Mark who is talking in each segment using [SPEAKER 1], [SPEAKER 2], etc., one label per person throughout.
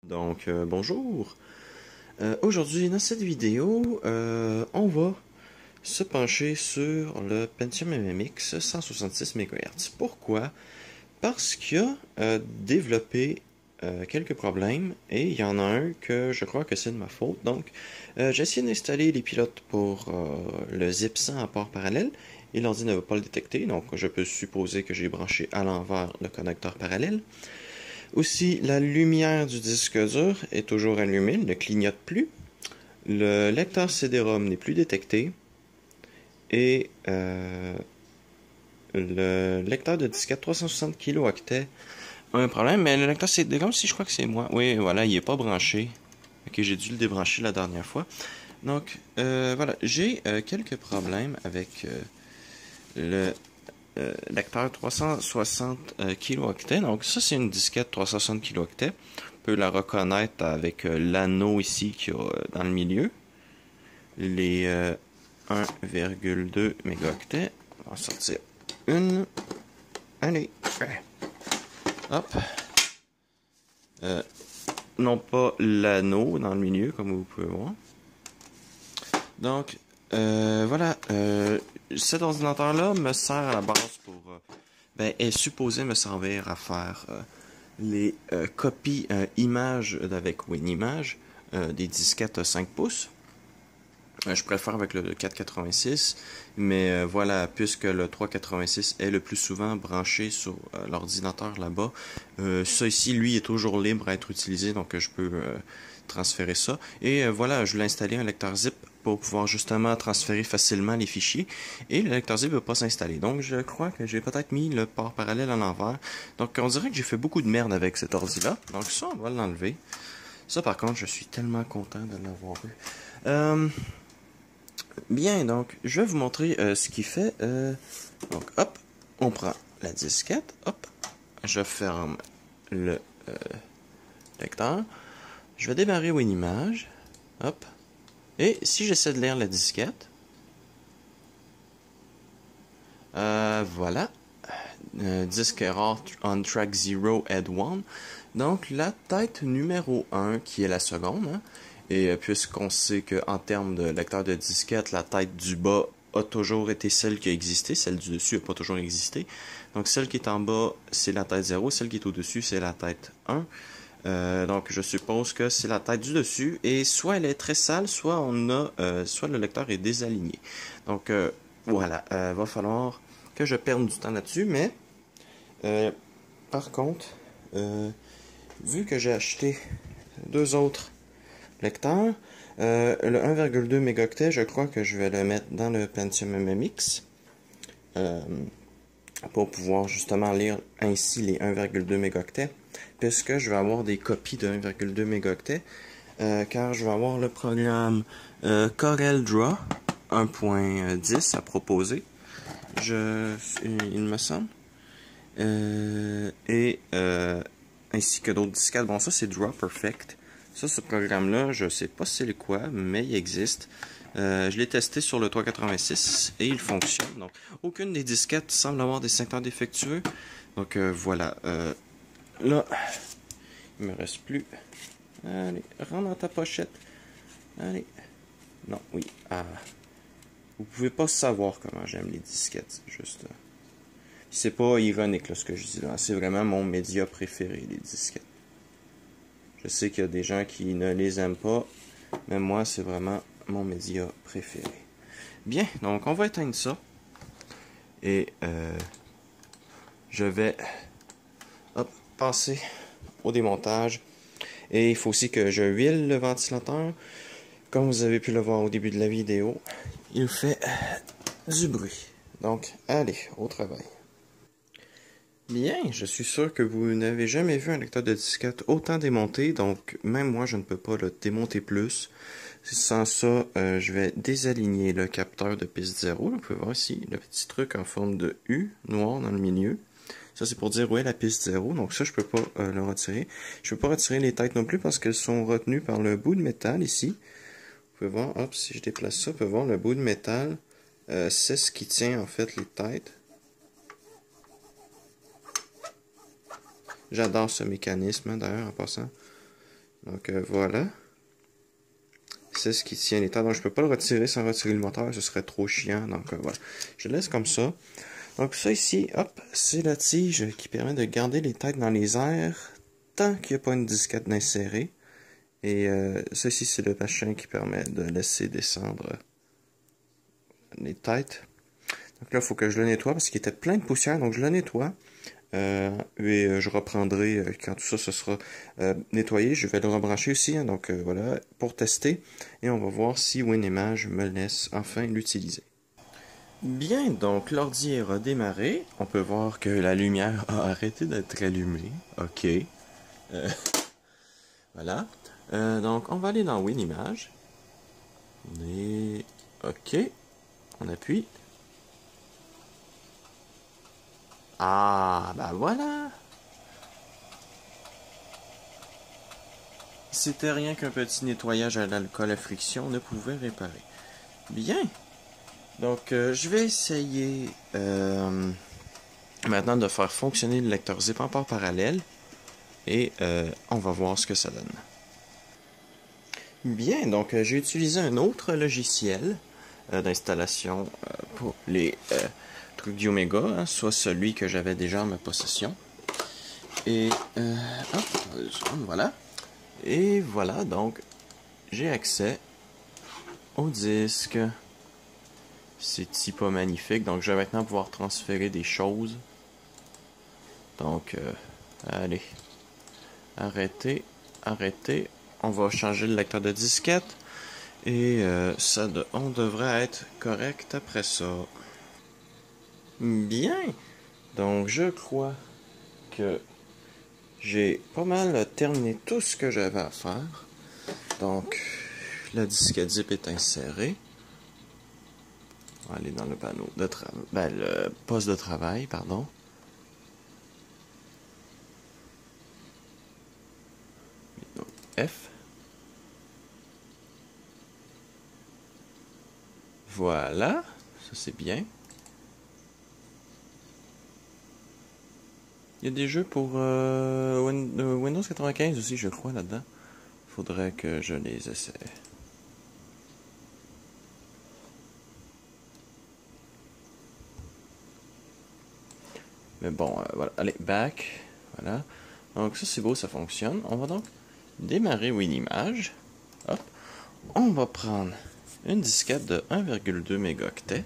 [SPEAKER 1] Bonjour. Aujourd'hui, dans cette vidéo, on va se pencher sur le Pentium MMX 166 MHz. Pourquoi? Parce qu'il a développé quelques problèmes et il y en a un que je crois que c'est de ma faute. Donc, j'ai essayé d'installer les pilotes pour le zip 100 à port parallèle et l'ordi ne va pas le détecter. Donc, je peux supposer que j'ai branché à l'envers le connecteur parallèle. Aussi, la lumière du disque dur est toujours allumée, il ne clignote plus. Le lecteur CD-ROM n'est plus détecté. Et le lecteur de disquette 360 kilo-octets a un problème, mais le lecteur CD-ROM, si je crois que c'est moi. Oui, voilà, il n'est pas branché. Ok, j'ai dû le débrancher la dernière fois. Donc, voilà, j'ai quelques problèmes avec le lecteur 360 kilo-octets. Donc ça, c'est une disquette 360 kilo-octets. On peut la reconnaître avec l'anneau ici qu'il y a dans le milieu. Les 1,2 mégaoctets. On va en sortir une. Allez. Hop. Non pas l'anneau dans le milieu, comme vous pouvez voir. Donc, voilà. Cet ordinateur-là me sert à la base pour... est supposé me servir à faire les copies images avec WinImage des disquettes 5 pouces. Je préfère avec le 486, mais voilà, puisque le 386 est le plus souvent branché sur l'ordinateur là-bas, ça ici, lui, est toujours libre à être utilisé, donc je peux transférer ça. Et voilà, je l'ai installé un lecteur zip pour pouvoir justement transférer facilement les fichiers, et le lecteur zip ne va pas s'installer. Donc je crois que j'ai peut-être mis le port parallèle à l'envers. Donc on dirait que j'ai fait beaucoup de merde avec cet ordi-là, donc ça, on va l'enlever. Ça, par contre, je suis tellement content de l'avoir eu. Bien, donc, je vais vous montrer ce qu'il fait. Donc, hop, on prend la disquette, hop, je ferme le lecteur, je vais démarrer WinImage, hop, et si j'essaie de lire la disquette, voilà, disque error on track 0 head 1, donc la tête numéro 1 qui est la seconde, hein, et puisqu'on sait qu'en termes de lecteur de disquette, la tête du bas a toujours été celle qui a existé, celle du dessus n'a pas toujours existé. Donc celle qui est en bas, c'est la tête 0, celle qui est au-dessus, c'est la tête 1. Donc je suppose que c'est la tête du dessus, et soit elle est très sale, soit soit le lecteur est désaligné. Donc voilà, va falloir que je perde du temps là-dessus, mais par contre, vu que j'ai acheté deux autres lecteur. Le 1,2 mégaoctet, je crois que je vais le mettre dans le Pentium MMX pour pouvoir justement lire ainsi les 1,2 mégaoctets, puisque je vais avoir des copies de 1,2 mégaoctets, car je vais avoir le programme CorelDRAW 1.10 à proposer, il me semble, ainsi que d'autres disquettes. Bon, ça c'est Draw Perfect. Ça, ce programme-là, je sais pas c'est quoi, mais il existe. Je l'ai testé sur le 386 et il fonctionne. Donc, aucune des disquettes semble avoir des secteurs défectueux. Donc, voilà. Là, il me reste plus. Allez, rentre dans ta pochette. Allez. Non, oui. Ah. Vous pouvez pas savoir comment j'aime les disquettes. C'est juste... c'est pas ironique, là, ce que je dis là. C'est vraiment mon média préféré, les disquettes. Je sais qu'il y a des gens qui ne les aiment pas, mais moi, c'est vraiment mon média préféré. Bien, donc on va éteindre ça. Et je vais passer au démontage. Et il faut aussi que je huile le ventilateur. Comme vous avez pu le voir au début de la vidéo, il fait du bruit. Donc, allez, au travail. Bien, je suis sûr que vous n'avez jamais vu un lecteur de disquette autant démonté, donc même moi je ne peux pas le démonter plus. Sans ça, je vais désaligner le capteur de piste 0. Vous pouvez voir ici le petit truc en forme de U noir dans le milieu. Ça c'est pour dire où est la piste 0, donc ça je peux pas le retirer. Je peux pas retirer les têtes non plus parce qu'elles sont retenues par le bout de métal ici. Vous pouvez voir, hop, si je déplace ça, vous pouvez voir le bout de métal, c'est ce qui tient en fait les têtes. J'adore ce mécanisme, d'ailleurs, en passant. Donc voilà. C'est ce qui tient l'état. Donc je peux pas le retirer sans retirer le moteur, ce serait trop chiant. Donc voilà. Je laisse comme ça. Donc ça ici, hop, c'est la tige qui permet de garder les têtes dans les airs tant qu'il n'y a pas une disquette d'insérer. Et ça ici, c'est le machin qui permet de laisser descendre les têtes. Donc là, il faut que je le nettoie parce qu'il était plein de poussière. Donc je le nettoie. Et je reprendrai quand tout ça se sera nettoyé. Je vais le rebrancher aussi. Hein, donc voilà, pour tester. Et on va voir si WinImage me laisse enfin l'utiliser. Bien, donc l'ordi est redémarré. On peut voir que la lumière a arrêté d'être allumée. OK. Voilà. Donc on va aller dans WinImage. Et OK. On appuie. Ah, bah voilà. C'était rien qu'un petit nettoyage à l'alcool à friction ne pouvait réparer. Bien. Donc, je vais essayer maintenant de faire fonctionner le lecteur zip en port parallèle. Et on va voir ce que ça donne. Bien, donc j'ai utilisé un autre logiciel d'installation pour les trucs d'Omega, hein, soit celui que j'avais déjà en ma possession. Et hop, voilà. Et voilà, donc j'ai accès au disque. C'est pas magnifique, donc je vais maintenant pouvoir transférer des choses. Donc, allez, arrêtez, arrêtez. On va changer le lecteur de disquette. Et on devrait être correct après ça. Bien, donc je crois que j'ai pas mal terminé tout ce que j'avais à faire. Donc, la disquette zip est insérée. On va aller dans le panneau de travail. Ben, le poste de travail, pardon. Donc, F. Voilà. Ça, c'est bien. Il y a des jeux pour Windows 95 aussi, je crois, là-dedans. Faudrait que je les essaie. Mais bon, voilà. Allez, back. Voilà. Donc ça, c'est beau, ça fonctionne. On va donc démarrer WinImage. Hop. On va prendre une disquette de 1,2 mégaoctets.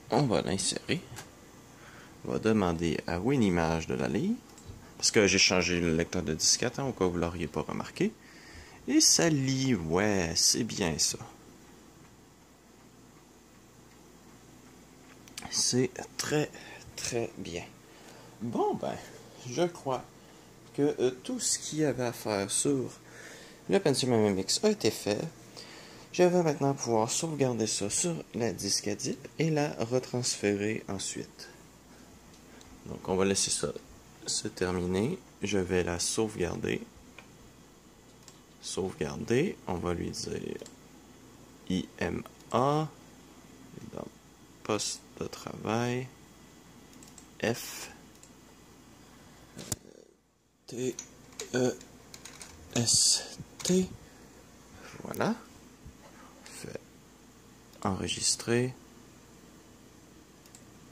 [SPEAKER 1] On va l'insérer. On va demander à WinImage de la lire. Parce que j'ai changé le lecteur de disquette, hein, au cas où vous ne l'auriez pas remarqué. Et ça lit, ouais, c'est bien ça. C'est très, très bien. Bon, ben, je crois que tout ce qu'il y avait à faire sur le Pentium MMX a été fait. Je vais maintenant pouvoir sauvegarder ça sur la disquette zip et la retransférer ensuite. Donc, on va laisser ça se terminer. Je vais la sauvegarder. Sauvegarder. On va lui dire IMA. Dans poste de travail. F. T. E. S. T. Voilà. Fait enregistrer.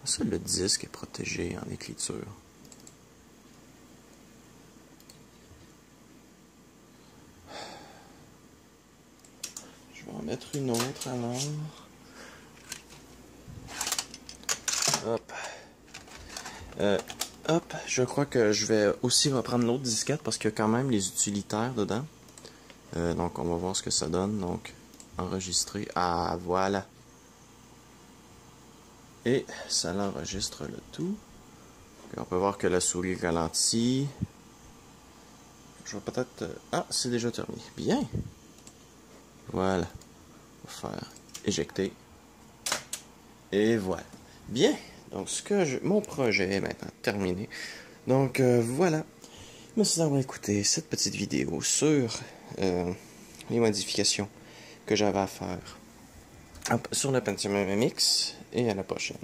[SPEAKER 1] Ça, le disque est protégé en écriture. Je vais en mettre une autre alors. Hop. Hop, je crois que je vais aussi reprendre l'autre disquette parce qu'il y a quand même les utilitaires dedans. Donc on va voir ce que ça donne. Donc enregistrer. Ah voilà. Et ça l'enregistre le tout. Puis on peut voir que la souris ralentit. Je vais peut-être... Ah, c'est déjà terminé. Bien. Voilà. On va faire éjecter. Et voilà. Bien. Donc, mon projet est maintenant terminé. Donc, voilà. Merci d'avoir écouté cette petite vidéo sur les modifications que j'avais à faire sur le Pentium MMX. Et à la prochaine.